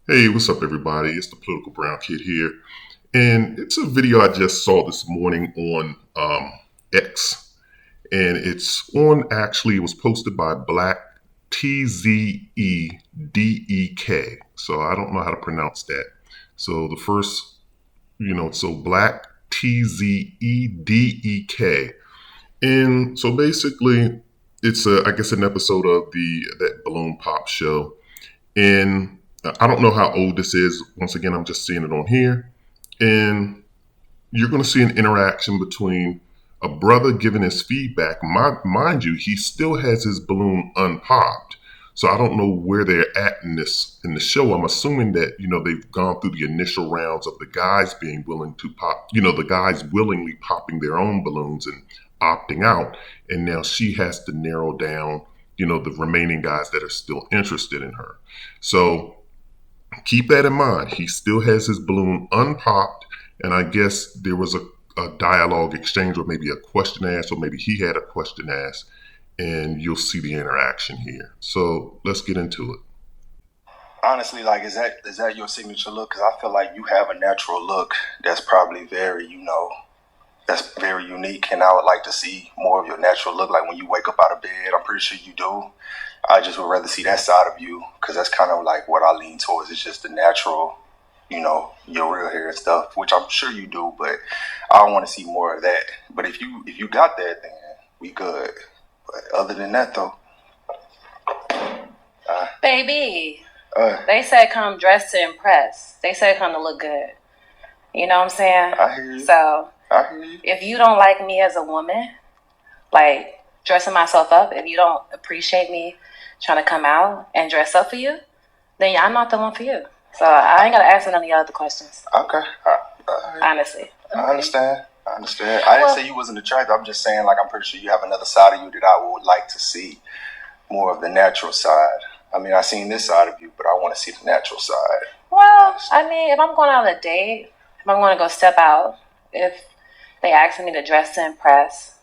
Hey, what's up, everybody? It's the Political Brown Kid here, and it's a video I just saw this morning on X, and it's on actually. It was posted by Black Tzedek. So I don't know how to pronounce that. So the first, so Black Tzedek, and so basically, it's I guess an episode of the that balloon pop show. And I don't know how old this is. Once again, I'm just seeing it on here. And you're going to see an interaction between a brother giving his feedback. Mind you, he still has his balloon unpopped. So I don't know where they're at in the show. I'm assuming that they've gone through the initial rounds of the guys being willing to pop. The guys willingly popping their own balloons and opting out, and now she has to narrow down the remaining guys that are still interested in her. So keep that in mind. He still has his balloon unpopped, and I guess there was a dialogue exchange, or maybe a question asked, or maybe he had a question asked, and you'll see the interaction here. So let's get into it. Honestly, like, is that your signature look? Because I feel like you have a natural look that's probably very, that's very unique, and I would like to see more of your natural look. Like when you wake up out of bed, I'm pretty sure you do. I just would rather see that side of you because that's kind of like what I lean towards. It's just the natural, your real hair and stuff, which I'm sure you do. But I want to see more of that. But if you got that, then we good. But other than that, though, Baby, uh, they said come dressed to impress. They said come to look good. You know what I'm saying? I hear you. So I hear you. if you don't like me as a woman, like dressing myself up, if you don't appreciate me trying to come out and dress up for you, then I'm not the one for you. So I ain't gotta answer none of your other questions, Okay. honestly. I understand. I understand. I didn't Well, say you wasn't attractive. I'm just saying, like, I'm pretty sure you have another side of you that I would like to see more of the natural side. I mean, I seen this side of you, but I want to see the natural side. well, I mean, if I'm going on a date, if I'm going to go step out, if they ask me to dress to impress,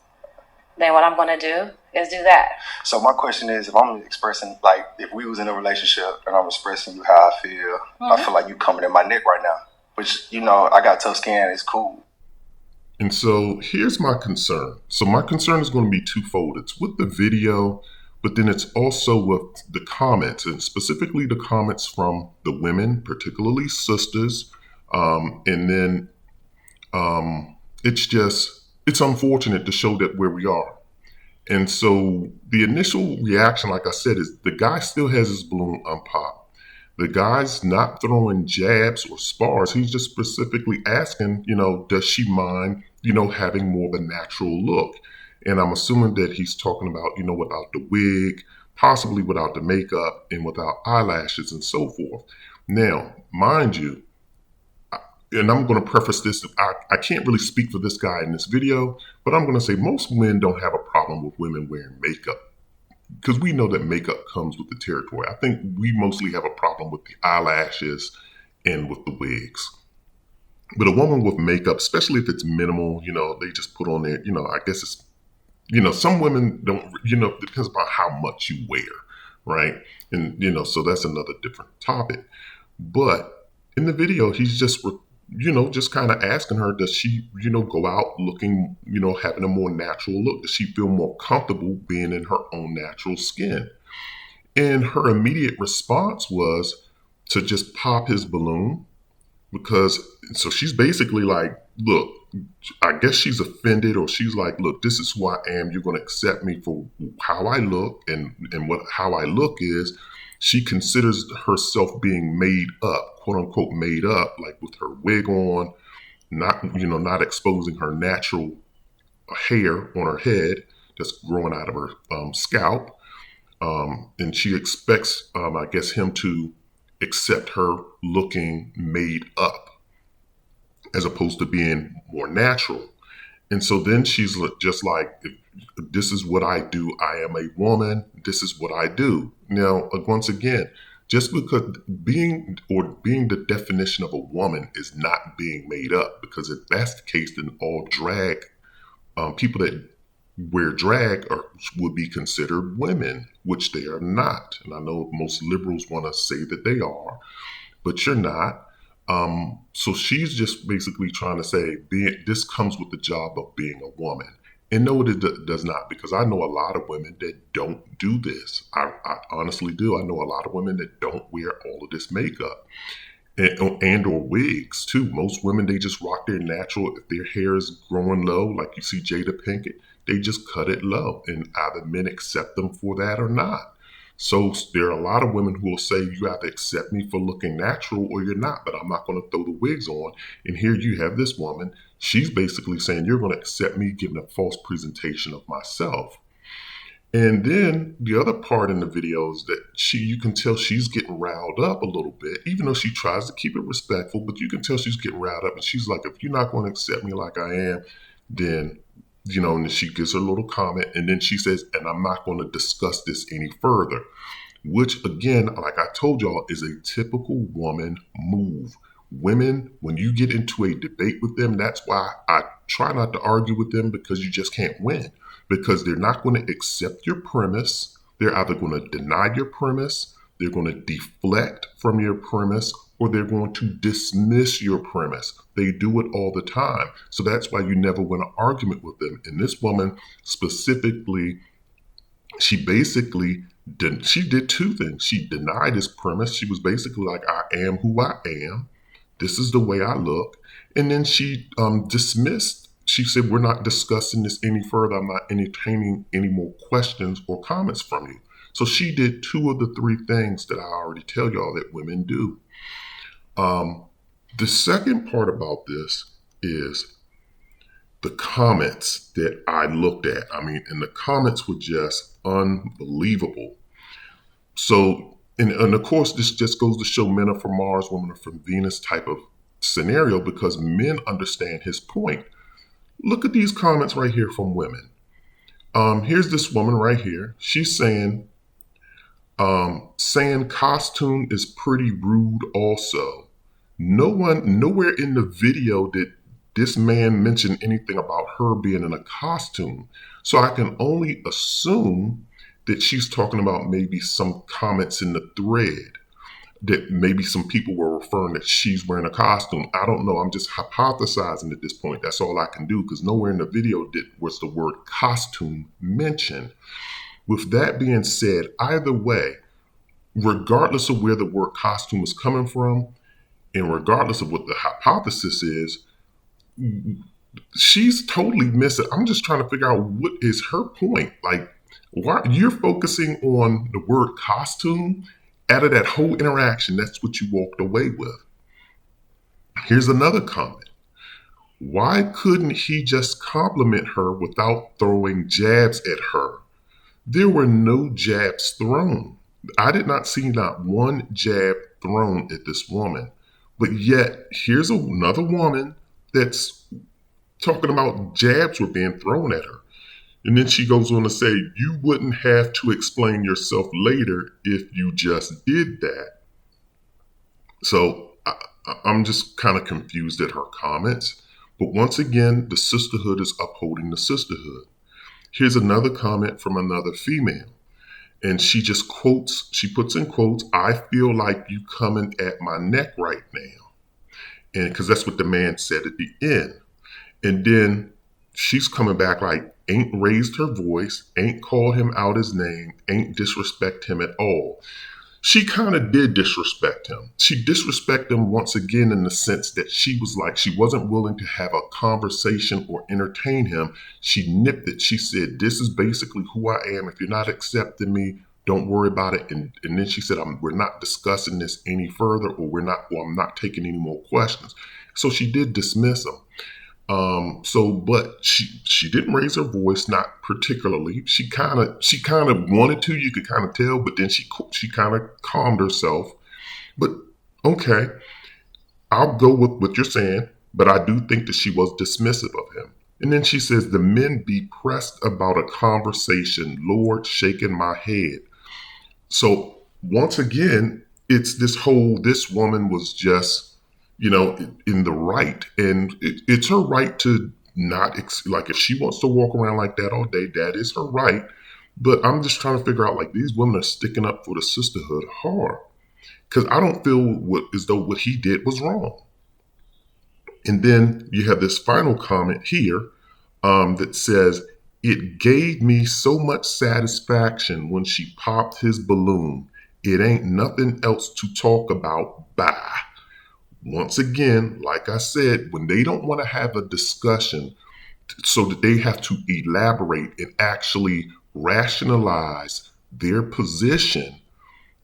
then what I'm going to do is do that. So my question is, if I'm expressing, like, if we was in a relationship and I'm expressing you how I feel, I feel like you coming in my neck right now. Which, I got tough skin. It's cool. And so here's my concern. So my concern is going to be twofold. It's with the video, but then it's also with the comments, and specifically the comments from the women, particularly sisters. And then it's unfortunate to show that where we are. And so the initial reaction, like I said, is the guy still has his balloon unpopped. The guy's not throwing jabs or spars. He's just specifically asking, does she mind, having more of a natural look? And I'm assuming that he's talking about, without the wig, possibly without the makeup, and without eyelashes and so forth. Now, mind you, and I'm going to preface this, I can't really speak for this guy in this video, but I'm going to say most men don't have a problem with women wearing makeup because we know that makeup comes with the territory. I think we mostly have a problem with the eyelashes and with the wigs. But a woman with makeup, especially if it's minimal, they just put on there, I guess it's, some women don't, it depends upon how much you wear, right? And, so that's another different topic. But in the video, he's just kind of asking her, does she, go out looking, having a more natural look? Does she feel more comfortable being in her own natural skin? And her immediate response was to just pop his balloon because, so she's basically like, look, I guess she's offended, or she's like, look, this is who I am. You're going to accept me for how I look, and what how I look is. She considers herself being made up, quote unquote, made up, like with her wig on, not exposing her natural hair on her head that's growing out of her scalp. And she expects, I guess, him to accept her looking made up as opposed to being more natural. And so then she's just like, this is what I do. I am a woman. This is what I do. Now, once again, just because being the definition of a woman is not being made up, because if that's the case, then all drag people that wear drag would be considered women, which they are not. And I know most liberals want to say that they are, but you're not. So she's just basically trying to say this comes with the job of being a woman. And no, it does not, because I know a lot of women that don't do this. I honestly do. I know a lot of women that don't wear all of this makeup and or wigs too. Most women, they just rock their natural. If their hair is growing low, like you see Jada Pinkett, they just cut it low, and either men accept them for that or not. So there are a lot of women who will say you have to accept me for looking natural or you're not, but I'm not going to throw the wigs on. And here you have this woman. She's basically saying you're going to accept me giving a false presentation of myself. And then the other part in the video is that you can tell she's getting riled up a little bit, even though she tries to keep it respectful, but you can tell she's getting riled up. And she's like, if you're not going to accept me like I am, then, and then she gives her little comment. And then she says, and I'm not going to discuss this any further, which again, like I told y'all, is a typical woman move. Women, when you get into a debate with them, that's why I try not to argue with them, because you just can't win. Because they're not going to accept your premise. They're either going to deny your premise, they're going to deflect from your premise, or they're going to dismiss your premise. They do it all the time. So that's why you never win an argument with them. And this woman specifically, she did two things. She denied his premise. She was basically like, I am who I am. This is the way I look. And then she dismissed. She said, we're not discussing this any further. I'm not entertaining any more questions or comments from you. So she did two of the three things that I already tell y'all that women do. The second part about this is the comments that I looked at. I mean, and the comments were just unbelievable. So, and of course, this just goes to show men are from Mars, women are from Venus type of scenario, because men understand his point. Look at these comments right here from women. Here's this woman right here. She's saying costume is pretty rude also. Nowhere in the video did this man mention anything about her being in a costume. So I can only assume that she's talking about maybe some comments in the thread, that maybe some people were referring that she's wearing a costume. I don't know. I'm just hypothesizing at this point. That's all I can do, because nowhere in the video was the word costume mentioned. With that being said, either way, regardless of where the word costume is coming from, and regardless of what the hypothesis is, she's totally missing. I'm just trying to figure out what is her point. Like, why you're focusing on the word costume? Out of that whole interaction, that's what you walked away with. Here's another comment. Why couldn't he just compliment her without throwing jabs at her? There were no jabs thrown. I did not see not one jab thrown at this woman. But yet, here's another woman that's talking about jabs were being thrown at her. And then she goes on to say, you wouldn't have to explain yourself later if you just did that. So I'm just kind of confused at her comments. But once again, the sisterhood is upholding the sisterhood. Here's another comment from another female. And she just quotes, she puts in quotes, I feel like you coming at my neck right now. And because that's what the man said at the end. And then she's coming back like, ain't raised her voice, ain't called him out his name, ain't disrespect him at all. She kind of did disrespect him. She disrespected him once again in the sense that she was like, she wasn't willing to have a conversation or entertain him. She nipped it. She said, this is basically who I am. If you're not accepting me, don't worry about it. And then she said, we're not discussing this any further, or I'm not taking any more questions. So she did dismiss him. But she didn't raise her voice, not particularly. She kind of wanted to, you could kind of tell, but then she kind of calmed herself. But okay, I'll go with what you're saying, but I do think that she was dismissive of him. And then she says, the men be pressed about a conversation, Lord, shaking my head. So once again, it's this woman was just, in the right. And it's her right to not, like, if she wants to walk around like that all day, that is her right. But I'm just trying to figure out, like, these women are sticking up for the sisterhood hard. because I don't feel as though what he did was wrong. And then you have this final comment here that says, "It gave me so much satisfaction when she popped his balloon. It ain't nothing else to talk about. Bye." Once again, like I said, when they don't want to have a discussion so that they have to elaborate and actually rationalize their position,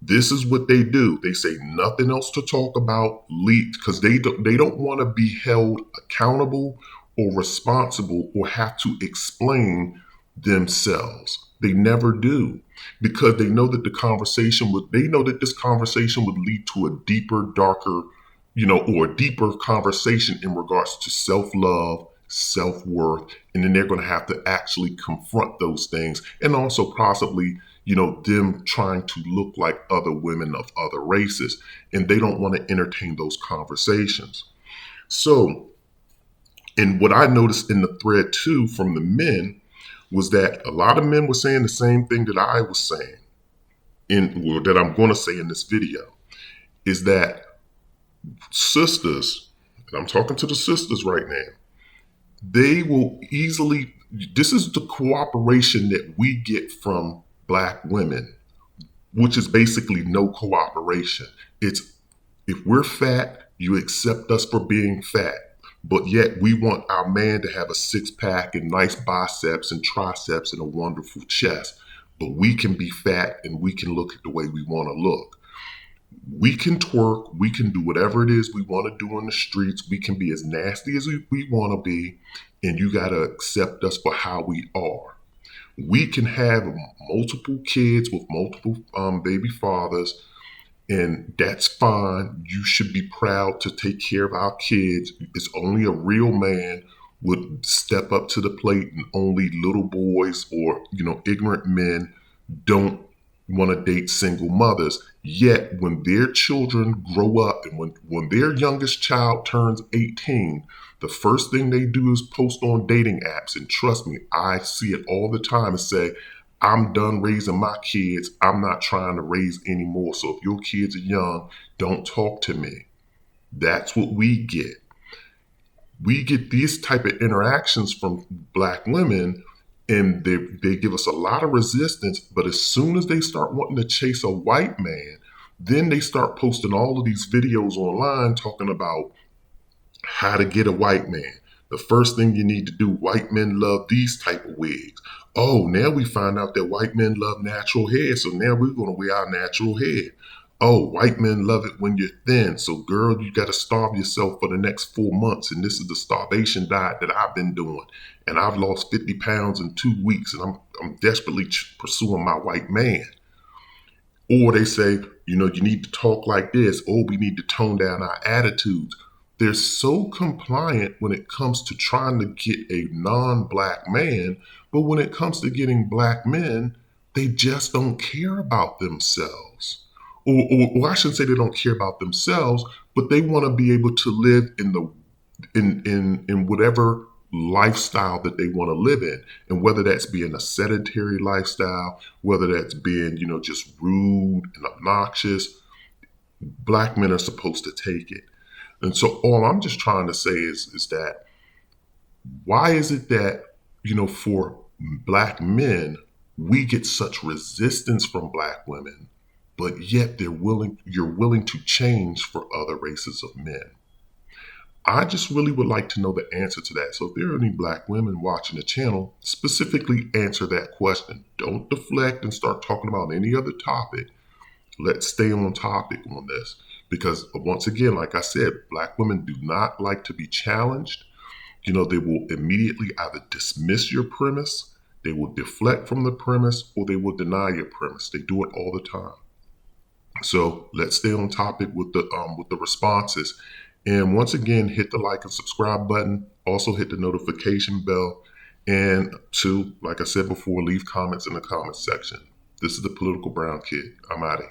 this is what they do. They say nothing else to talk about, leaked, because they don't want to be held accountable or responsible or have to explain themselves. They never do, because they know that this conversation would lead to a deeper, darker, or a deeper conversation in regards to self-love, self-worth, and then they're going to have to actually confront those things, and also possibly them trying to look like other women of other races, and they don't want to entertain those conversations. So, and what I noticed in the thread too from the men was that a lot of men were saying the same thing that I was saying, that I'm going to say in this video, is that sisters, and I'm talking to the sisters right now, they will easily, this is the cooperation that we get from Black women, which is basically no cooperation. It's, if we're fat, you accept us for being fat, but yet we want our man to have a six-pack and nice biceps and triceps and a wonderful chest, but we can be fat and we can look at the way we want to look. We can twerk, we can do whatever it is we want to do in the streets, we can be as nasty as we want to be, and you got to accept us for how we are. We can have multiple kids with multiple baby fathers, and that's fine. You should be proud to take care of our kids. It's only a real man would step up to the plate, and only little boys or ignorant men don't want to date single mothers. Yet when their children grow up and when their youngest child turns 18, the first thing they do is post on dating apps. And trust me, I see it all the time, and say, "I'm done raising my kids. I'm not trying to raise anymore. So if your kids are young, don't talk to me." That's what we get. We get these type of interactions from Black women, and they give us a lot of resistance. But as soon as they start wanting to chase a white man, then they start posting all of these videos online talking about how to get a white man. The first thing you need to do, white men love these type of wigs. Oh, now we find out that white men love natural hair, so now we're going to wear our natural hair. Oh, white men love it when you're thin, so girl, you got to starve yourself for the next 4 months, and this is the starvation diet that I've been doing, and I've lost 50 pounds in 2 weeks, and I'm desperately pursuing my white man. Or they say, you need to talk like this, or we need to tone down our attitudes. They're so compliant when it comes to trying to get a non-Black man, but when it comes to getting Black men, they just don't care about themselves. Or I shouldn't say they don't care about themselves, but they want to be able to live in whatever lifestyle that they want to live in. And whether that's being a sedentary lifestyle, whether that's being, just rude and obnoxious, Black men are supposed to take it. And so all I'm just trying to say is that, why is it that, for Black men, we get such resistance from Black women, but yet you're willing to change for other races of men? I just really would like to know the answer to that. So if there are any Black women watching the channel, specifically answer that question. Don't deflect and start talking about any other topic. Let's stay on topic on this. Because once again, like I said, Black women do not like to be challenged. They will immediately either dismiss your premise, they will deflect from the premise, or they will deny your premise. They do it all the time. So let's stay on topic with the responses. And once again, hit the like and subscribe button. Also hit the notification bell. And like I said before, leave comments in the comments section. This is the Political Brown Kid. I'm out of here.